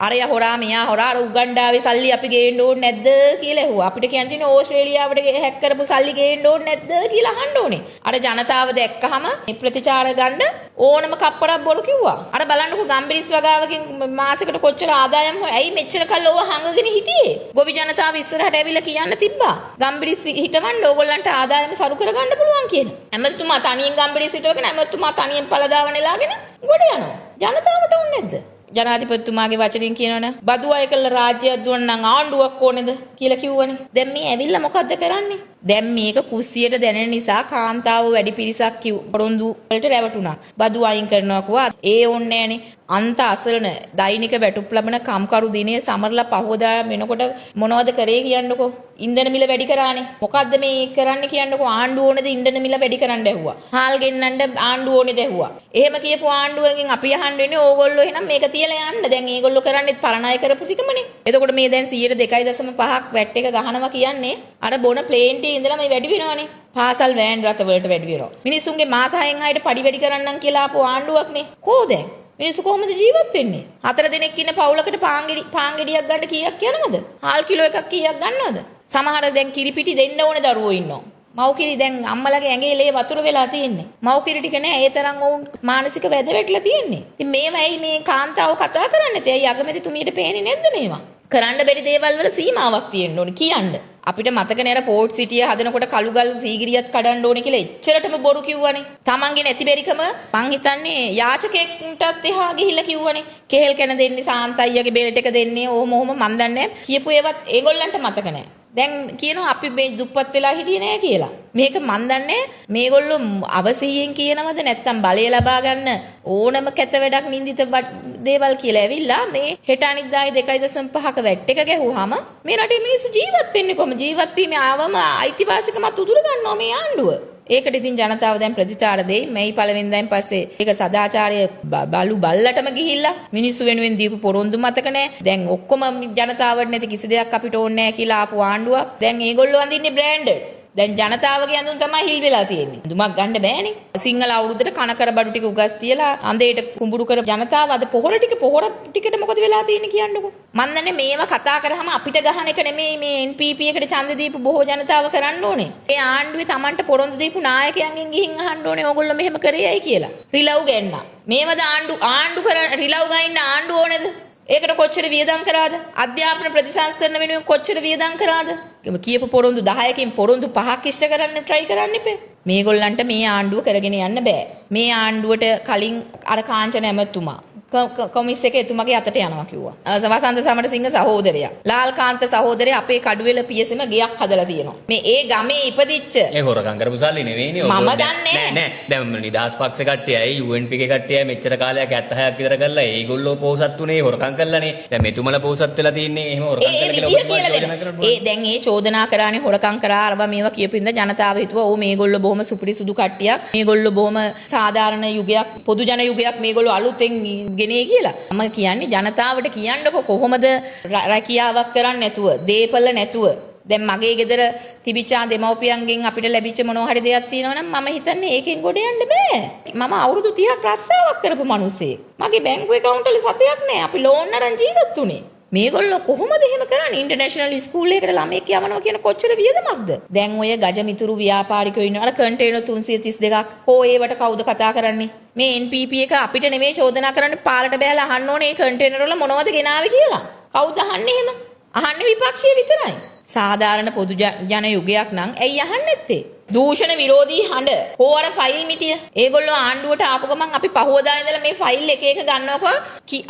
අරයා හොරා මෙයා හොරා අර උගණ්ඩාවේ සල්ලි අපි ගේන්න ඕනේ නැද්ද කියලා ඇහුවා. අපිට කියන්න තියෙන්නේ ඕස්ට්‍රේලියාවට හැක් කරපු සල්ලි ගේන්න ඕනේ නැද්ද කියලා අහන්න ඕනේ. අර ජනතාව දැක්කහම ප්‍රතිචාර ගන්න ඕනම කප්පරක් බොරු කිව්වා. අර බලන්නකෝ ගම්බිරිස් වගාවකින් මාසෙකට කොච්චර ආදායම් ඇයි මෙච්චර කල් ඕව හංගගෙන හිටියේ? ගොවි ජනතාව ඉස්සරහට ඇවිල්ලා කියන්න තිබ්බා. ගම්බිරිස් හිටවන්න ඕගොල්ලන්ට ආදායම සරු කරගන්න පුළුවන් කියලා. ඇමතුමා තනියෙන් ගම්බිරිස් හිටවගෙන ඇමතුමා තනියෙන් පළදාව නෙලාගෙන ගොඩ යනවා. ජනතාවට ඕනේ නැද්ද? ජනාධිපතිතුමාගේ වචනෙන් කියනවනේ බදු අය කළ රාජ්‍යයක් දුවන්න නම් ආණ්ඩුවක් ඕනේද කියලා කිව්වනේ. දැන් මේ ඇවිල්ලා මොකද්ද කරන්නේ? දැන් මේක කුස්සියට දැනෙන නිසා කාන්තාව වැඩි පිරිසක් පොරොන්දු වලට රැවටුණා. බදු අයින් කරනවා කිව්වා. ඒ ඕනේ නැහනේ. අන්ත අසරණ දෛනික වැටුප් ලබන කම්කරු දිනේ සමරලා පහවදා වෙනකොට මොනවද කරේ කියන්නකෝ? ඉන්ධන මිල වැඩි කරානේ. මොකද්ද මේ කරන්නේ කියන්නකෝ? ආණ්ඩුව ඕනේද ඉන්ධන මිල වැඩි කරන්න ඇහුවා. හාල් ගෙන්නන්න ආණ්ඩුව ඕනේද ඇහුවා. එහෙම කියපු ආණ්ඩුවකින් අපි අහන්න වෙන්නේ ඕගොල්ලෝ එහෙනම් මේක තියලා යන්න. දැන් ඒගොල්ලෝ කරන්නේ පරණය කරපු ටිකමනේ. එතකොට මේ දැන් 2.5% වැට් එක ගහනවා කියන්නේ අර බොන ප්ලේන් ටී ඉඳලා මේ වැඩි වෙනවනේ. පාසල් වෑන් රථ වලට වැඩි වෙනවා. මිනිස්සුන්ගේ මාස 6න් ආයෙත් පඩි වැඩි කරන්නම් කියලා ආපු ආණ්ඩුවක්නේ. කොහොද? මිනිස්සු කොහොමද ජීවත් වෙන්නේ? 4 දිනක් ඉන්න පවුලකට පාංගෙඩියක් ගන්න කීයක් යනවද? හාල් කිලෝ එකක් කීයක් ගන්නවද? සමහර දැන් කිරිපිටි දෙන්න ඕන දරුවෝ ඉන්නවා. මව් කිරි දැන් අම්මලගේ ඇඟේ ලේ වතුර වෙලා තියෙන්නේ. මව් කිරි ටික නෑ ඒ තරම් වුන් මානසික වැද වැටලා තියෙන්නේ. ඉතින් මේවයි මේ කාන්තාව කතා කරන්නේ. තේ යගමැතිතුමියට පේන්නේ නැද්ද මේවා? කරන්න බැරි දේවල් වල සීමාවක් තියෙන්න ඕනේ කියන්න. අපිට මතක නේද පෝට් සිටිය හදනකොට කළුගල් සීගිරියත් කඩන්න ඕනේ කියලා එච්චරටම බොරු කිව්වනේ. තමන්ගේ නැති බැරිකම මං හිතන්නේ යාචකෙක්ටත් එහා ගිහිල්ලා කිව්වනේ. කෙහෙල් කන දෙන්නේ සාන්තයියගේ බෙල්ට් එක දෙන්නේ ඔහොම මන් දන්නේ කියපු ඒවත් ඒගොල්ලන්ට මතක නෑ. දැන් කියනවා අපි මේ දුප්පත් වෙලා හිටියේ නෑ කියලා. මේක මන් දන්නේ මේගොල්ලෝ අවසියෙන් කියනවද නැත්තම් බලය ලබා ගන්න ඕනම කැත වැඩක් නින්දිත දේවල් කියලා ඇවිල්ලා මේ හෙට අනිද්දායි 2.5ක වැට් එක ගැහුවාම මේ රටේ මිනිස්සු ජීවත් වෙන්නේ කොහොම? ජීවත් වීමේ ආවම අයිතිවාසිකමත් උදුර ගන්නවා මේ ආණ්ඩුව. ඒකට ඉතින් ජනතාව දැන් ප්‍රතිචාර දෙයි. මේ පළවෙනිදායින් පස්සේ ඒක සදාචාරය බලු බල්ලටම ගිහිල්ලා මිනිස්සු වෙනුවෙන් දීපු පොරොන්දු මතක නැහැ. දැන් ඔක්කොම ජනතාවට නැති කිසි දෙයක් අපිට ඕනේ නැහැ කියලා ආපු ආණ්ඩුවක්. දැන් ඒගොල්ලෝ අඳින්නේ බ්‍රෑන්ඩඩ්. දැන් ජනතාවගේ ඇඳුම් තමයි හිල් වෙලා තියෙන්නේ. දුමක් ගන්න බෑනේ. සිංහල අවුරුද්දට කනකර බඩු ටික උගස් තියලා අඳේට කුඹුරු කර ජනතාව අද පොහොර ටිකට මොකද වෙලා තියෙන්නේ කියන්නකෝ. මන් දන්නේ මේවා කතා කරාම අපිට ගහන එක නෙමෙයි මේ NPP එකට ඡන්ද දීපු බොහෝ ජනතාව කරන්න ඕනේ. ඒ ආණ්ඩුවේ Tamanට පොරොන්දු දීපු නායකයන්ගෙන් ගිහින් අහන්න ඕනේ ඕගොල්ලෝ මෙහෙම කරේයි කියලා. රිලව් ගන්නා. මේවද ආණ්ඩු කර රිලව් ගයින්න ආණ්ඩු ඕනේද? ඒකට කොච්චර වියදම් කරාද? අධ්‍යාපන ප්‍රතිසංස්කරණ වෙනුවෙන් කොච්චර වියදම් කරාද? කියපු පොරොන්දු 10කින් පොරොන්දු 5ක් ඉෂ්ට කරන්න try කරන්න ඉපේ. මේගොල්ලන්ට මේ ආණ්ඩුව කරගෙන යන්න බෑ. මේ ආණ්ඩුවට කලින් අර කාංචන ඇමතුමා කොමිස් එක එතුමගේ අතට යනවා කිව්වා. වසන්ත සමරසිංහ සහෝදරයා. ලාල්කාන්ත සහෝදරයා අපේ කඩුවෙල පියසෙම ගෙයක් හදලා තියෙනවා. මේ ඒ ගමේ ඉපදිච්ච ඒ හොරකම් කරපු සල්ලි නෙවෙයිනේ ඔය. මම දන්නේ නෑ. දැන් නිදහස් පක්ෂ කට්ටියයි UNP ගේ කට්ටියයි මෙච්චර කාලයක් 76ක් විතර කරලා ඒගොල්ලෝ පොහොසත් උනේ හොරකම් කරලානේ. දැන් මෙතුමලා පොහොසත් වෙලා තින්නේ එහෙම හොරකම් කරලා ඒ දැන් ඒ චෝදනා කරානේ හොරකම් කරා අරවා මේවා කියපින්ද ජනතාව හිතුවා ඕ මේගොල්ලෝ බොහොම සුපිරිසුදු කට්ටියක්. මේගොල්ලෝ බොහොම සාධාරණ යුගයක් පොදු ජන යුගයක් මේගොල්ලෝ අලුතෙන් ගෙනේ කියලා. මම කියන්නේ ජනතාවට කියන්නකො කොහොමද රැකියාවක් කරන්නේ නැතුව, දීපල නැතුව. දැන් මගේ ගෙදර තිබිච්ච දෙමව්පියන්ගෙන් අපිට ලැබිච්ච මොනවා හරි දෙයක් තියෙනවා නම් මම හිතන්නේ ඒකෙන් ගොඩ යන්න බෑ. මම අවුරුදු 30ක් රස්සාවක් කරපු මිනිස්සෙක්. මගේ බැංකු account වල සතයක් නෑ. අපි ලෝන් අරන් ජීවත් වුනේ. මේගොල්ලෝ කොහොමද එහෙම කරන්නේ? ඉන්ටර්නැෂනල් ස්කූල් එකකට ළමෙක් යවනවා කියන කොච්චර වියදමක්ද? දැන් ඔය ගජමිතුරු ව්‍යාපාරිකයෝ ඉන්නවා. අර කන්ටේනර් 332ක් හෝ ඒවට කවුද කතා කරන්නේ? මේ NPP එක අපිට නෙමෙයි චෝදනා කරන්නේ පාරට බෑලා අහන්න ඕනේ මේ කන්ටේනර් වල මොනවද ගෙනාවේ කියලා. කවුද අහන්නේ එහෙම? අහන්නේ විපක්ෂය විතරයි. සාධාරණ පොදු ජන යුගයක් නම් ඇයි අහන්නේ නැත්තේ? දූෂණ විරෝධී හඬ හෝවර ෆයිල් මිටිය ඒගොල්ලෝ ආණ්ඩුවට ආපු ගමන් අපි පහුවදා ඉඳලා මේ ෆයිල් එක ගන්නකො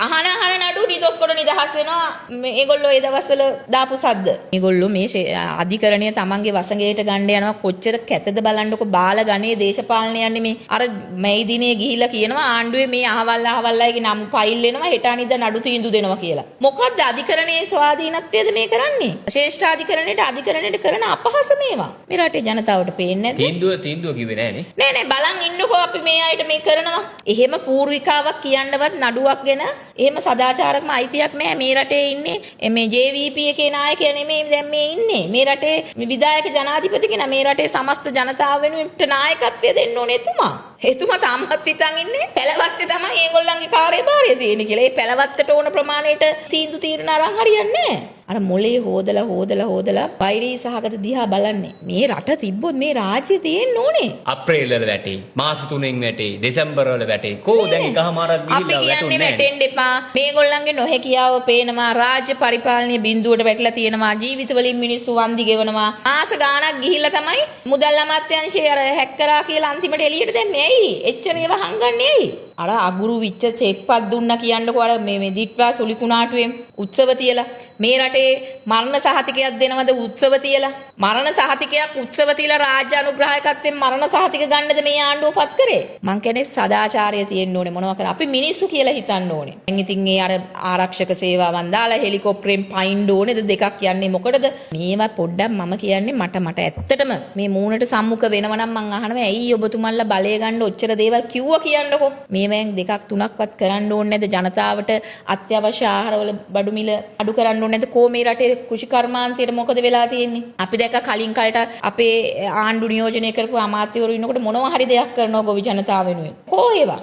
අහන නඩු නිදොස්කොට නිදහස් වෙනවා මේගොල්ලෝ ඒ දවස්වල දාපු සද්ද මේගොල්ලෝ මේ අධිකරණය තමන්ගේ වසඟයට ගන්න යනවා කොච්චර කැතද බලන්නකො බාල ගණේ දේශපාලනය යන්නේ මේ අර මේ දිනේ ගිහිල්ලා කියනවා ආණ්ඩුවේ මේ අහවල්ලාගේ නම් ෆයිල් එනවා හෙට අනිද්දා නඩු තීන්දුව දෙනවා කියලා මොකද්ද අධිකරණයේ ස්වාධීනත්වයද මේ කරන්නේ ශ්‍රේෂ්ඨ අධිකරණයට කරන අපහාස මේවා මේ රටේ ජනතාවට තීන්දුව කිව්වේ නෑනේ. නෑ බලන් ඉන්නකෝ අපි මේ අයට මේ කරනවා. එහෙම පූර්විකාවක් කියන්නවත් නඩුවක් ගැන එහෙම සදාචාරකම අයිතියක් නැහැ. මේ රටේ ඉන්නේ මේ JVP එකේ නායකයා නෙමෙයි දැන් මේ ඉන්නේ. මේ රටේ විධායක ජනාධිපති කෙනා මේ රටේ සමස්ත ජනතාව වෙනුවෙන් නායකත්වය දෙන්න ඕනේ එතුමා. එතුමා තාමත් හිතන් ඉන්නේ පැලවත්තේ තමයි ඒගොල්ලන්ගේ කාර්යභාරය තියෙන්නේ කියලා. ඒ පැලවත්තට ඕන ප්‍රමාණයට තීන්දුව తీරන අරන් හරියන්නේ නැහැ. අර මොලේ හොදලා වෛරී සහගත දිහා බලන්නේ. මේ රට තිබ්බොත් මේ රාජ්‍ය තියෙන්න ඕනේ. අප්‍රේල් වල වැටේ, මාස 3න් වැටේ, දෙසැම්බර් වල වැටේ. කෝ දැන් එකමාරක් ගිහිල්ලා අපි කියන්නේ වැටුන්නේ වැටෙන්න එපා. මේගොල්ලන්ගේ නොහැකියාව පේනවා. රාජ්‍ය පරිපාලනයේ බිඳුවට වැටලා තියෙනවා. ජීවිතවලින් මිනිස්සු වන්දි ගෙවනවා. මාස ගාණක් ගිහිල්ලා තමයි මුදල් අමාත්‍යාංශයේ අර හැක් කරා කියලා අන්තිමට එළියට දැම්මේ. ඇයි? එච්චර ඒවා හංගන්නේ ඇයි? අර අගුරු විච්ච චෙක්පත් දුන්නා කියන්නකෝ අර මේ දිට්වා සුලි කුණාටුවෙන් උත්සව තියලා මේ රටේ මරණ සහතිකයක් දෙනවද උත්සව තියලා මරණ සහතිකයක් උත්සව තියලා රාජ්‍ය අනුග්‍රහකත්වයෙන් මරණ සහතික ගන්නද මේ ආණ්ඩුව පත් කරේ මං කියන්නේ සදාචාරය තියෙන්න ඕනේ මොනවා කර අපි මිනිස්සු කියලා හිතන්න ඕනේ දැන් ඉතින් ඒ අර ආරක්ෂක සේවාවන් දාලා හෙලිකොප්ටරෙන් පයින්න ඕනේද දෙකක් යන්නේ මොකටද මේවා පොඩ්ඩක් මම කියන්නේ මට ඇත්තටම මේ මූණට සම්මුඛ වෙනවා නම් මං අහනවා ඇයි ඔබතුමන්ලා බලය ගන්න ඔච්චර දේවල් කිව්වා කියන්නකෝ මේවෙන් දෙකක් තුනක්වත් කරන්න ඕනේ නැද්ද ජනතාවට අත්‍යවශ්‍ය ආහාරවල බඩු මිල අඩු කරන්න ඕනේ නැද්ද කෝ මේ රටේ කෘෂි කර්මාන්තයට මොකද වෙලා තියෙන්නේ අපි දැක්ක කලින් කාලට අපේ ආණ්ඩු නියෝජනය කරපු අමාත්‍යවරු ඉන්නකොට මොනවා හරි දෙයක් කරනවා ගොවි ජනතාව වෙනුවෙන් කෝ ඒවා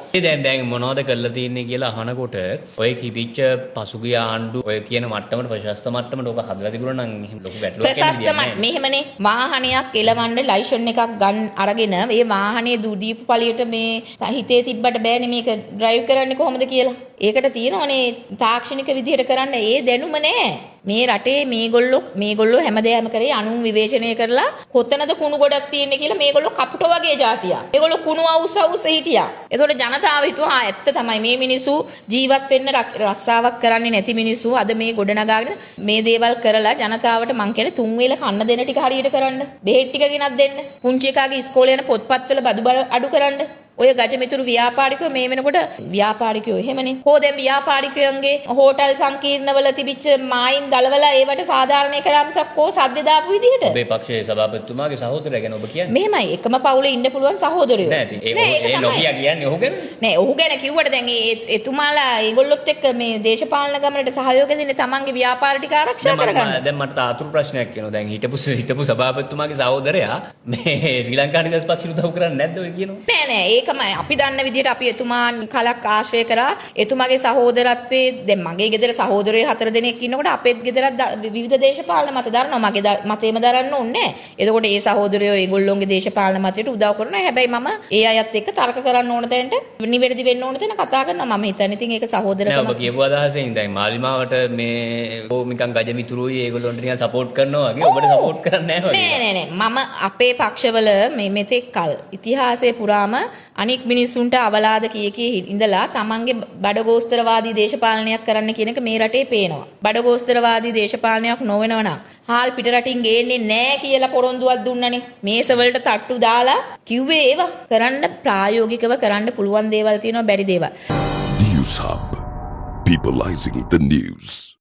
දැන් මොනවද කරලා තියෙන්නේ කියලා අහනකොට ඔය කිවිච්ච පසුගිය ආණ්ඩු ඔය කියන මට්ටමට ප්‍රශස්ත මට්ටමට ඔක හදලා තිබුණා නම් එහෙම ලොකු ගැටලුවක් එන්නේ මෙහෙමනේ වාහනයක් එලවන්න ලයිසන් එකක් ගන්න අරගෙන ඒ වාහනේ දීපු පළියට මේ හිතේ තිබ්බට බෑනේ මේක ඩ්‍රයිව් කරන්නේ කොහොමද කියලා. ඒකට තියෙනවනේ තාක්ෂණික විදිහට කරන්න ඒ දැනුම නෑ. මේ රටේ මේගොල්ලෝ හැමදේම කරේ අනුන් විවේචනය කරලා කොතනද කුණු ගොඩක් තියෙන්නේ කියලා මේගොල්ලෝ කපුට වගේ જાතියක්. ඒගොල්ලෝ කුණු අවුස් හිටියා. ඒතකොට ජනතාව හිතුවා ඇත්ත තමයි මේ මිනිස්සු ජීවත් වෙන්න රස්සාවක් කරන්නේ නැති මිනිස්සු අද මේ ගොඩනගාගෙන මේ දේවල් කරලා ජනතාවට මං කියන්නේ තුන් වේල කන්න දෙන ටික හරියට කරන්න. බෙහෙත් ටික ගෙනත් දෙන්න. පුංචි එකාගේ ඉස්කෝලේ යන පොත්පත්වල බදු අඩු කරන්න. ඔය ගජමිතුරු ව්‍යාපාරිකයෝ මේ වෙනකොට ව්‍යාපාරිකයෝ එහෙමනේ. කෝ දැන් ව්‍යාපාරිකයන්ගේ හෝටල් සංකීර්ණවල තිබිච්ච මායිම් ගලවලා ඒවට සාධාරණය කරාමසක් කෝ සද්ද දාපු විදිහට. ඔබේ පක්ෂයේ සභාපතිතුමාගේ සහෝදරයා ගැන ඔබ කියන්නේ. මෙහෙමයි එකම පවුලේ ඉන්න පුළුවන් සහෝදරයෝ. නෑ ඉතින් ඒ නොකිය කියන්නේ ඔහු ගැන. නෑ ඔහු ගැන කිව්වට දැන් එතුමාලා ඒගොල්ලොත් එක්ක මේ දේශපාලන ගමනට සහයෝගය දෙන්නේ තමන්ගේ ව්‍යාපාර ටික ආරක්ෂා කරගන්න. දැන් මට ආතුරු ප්‍රශ්නයක් කියනවා. දැන් හිටපු සභාපතිතුමාගේ සහෝදරයා මේ ශ්‍රී ලංකා නිදහස් පක්ෂයට උදව් කරන්නේ නැද්ද ඔය කියනවා? නෑ ඒකමයි අපි දන්න විදිහට අපි එතුමා කලක් ආශ්‍රය කරා එතුමාගේ සහෝදරත්වයේ දැන් මගේ ගෙදර සහෝදරයෝ 4 දෙනෙක් ඉන්නකොට අපේත් ගෙදරත් විවිධ දේශපාලන මත දරනවා මගේ මතේම දරන්න ඕනේ නෑ එතකොට ඒ සහෝදරයෝ ඒගොල්ලෝගේ දේශපාලන මතයට උදව් කරනවා හැබැයි මම ඒ අයත් එක්ක තර්ක කරන්න ඕන තැනට නිවැරදි වෙන්න ඕන තැන කතා කරනවා මම හිතන්නේ ඉතින් ඒක සහෝදරකම නෑ ඔබ කියපු අදහසෙන් දැන් මාලිමාවට මේ නිකන් ගජමිතුරුයි ඒගොල්ලොන්ට නිකන් සපෝට් කරනවා වගේ ඔබට සපෝට් කරන්නේ නැහැ නෑ මම අපේ පක්ෂවල මේ මෙතෙක් කල් ඉතිහාසයේ පුරාම අනික් මිනිසුන්ට අවලාද කී ඉඳලා තමන්ගේ බඩගෝස්තරවාදී දේශපාලනයක් කරන්න කියන එක මේ රටේ පේනවා. බඩගෝස්තරවාදී දේශපාලනයක් නොවෙනව නම් හාල් පිට රටින් ගේන්නේ නැහැ කියලා පොරොන්දුවක් දුන්නනේ. මේස වලට තට්ටු දාලා කිව්වේ ඒවා කරන්න ප්‍රායෝගිකව කරන්න පුළුවන් දේවල් තියෙනවා බැරි දේවල්. News Hub. Peopleizing the news.